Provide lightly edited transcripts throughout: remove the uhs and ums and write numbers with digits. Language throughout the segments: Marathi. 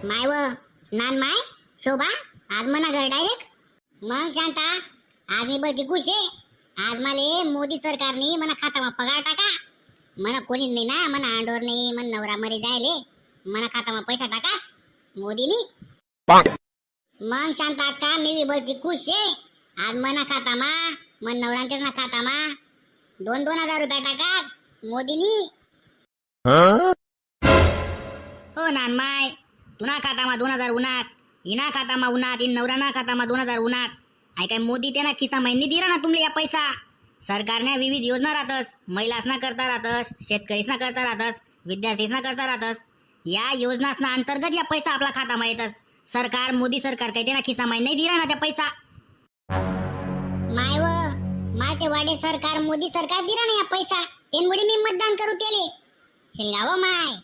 माय व नान माय शोभा आज मना घर डायरेक्ट मग शांता आज मी बघी खुश आहे। आज माले मोदी सरकारने मना खातामा पगार टाका। मना कोणीच नाही ना, मना अंडोर नाही, मन नवरा मरे जायले, मना खातामा पैसा टाका मोदीनी। मग शांता अक्का मी भी बघी खुश आहे। आज मना खातामा मन नवरांच्याच ना खातामा 2,000 रुपये टाका मोदीनी। हो नान माय तुना खातामा 2,000 उन्हात, इना खातामा उन्हात, इन नवराना खातामा 2,000 उन्हात। आई काय मोदी त्याना खिसा महिनी दिला ना तुमले या पैसा। सरकारने विविध योजना राहतस, महिलासना करता राहतस, शेतकरीसना करता राहतस, विद्यार्थीसना करता राहतस। या योजनासना अंतर्गत या पैसा आपला खातामा येतस। सरकार मोदी सरकार काही त्याना खिसा महिनी नाही दिला ना त्या पैसा। माय व माय ते वाडे सरकार मोदी सरकार दिला ना या पैसा, तेनमुळे मी मतदान करू त्याले शिंगाव माय।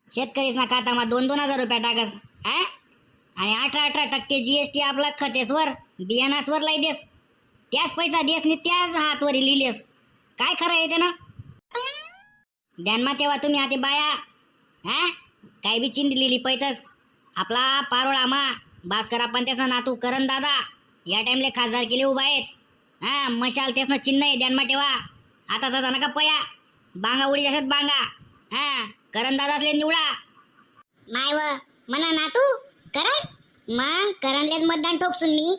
शेतकरीसना खातामा 2,000 रुपये टाकस आणि 18% GST आपला खतेसवर बियाणासवर लाई देस। त्याच पैसा देस नि त्याच हातवर लिहिलेस। काय खरं येते ना ध्यानमा तेव्हा तुम्ही आते बाया काय बी चिंध लिहिली पैतस। आपला पारोळा मा भास्कर आपण त्याचा नातू करण दादा या टाइमले खासदार केले उभा आहेत। मशाल त्यासनं चिन्ह आहे ध्यानमा ठेवा। आता दादा नका पया बांगा उडी जशात बांगा करण दादासले निवडा। माय व मना नातू करण मग करणलेच मतदान ठोकसून मी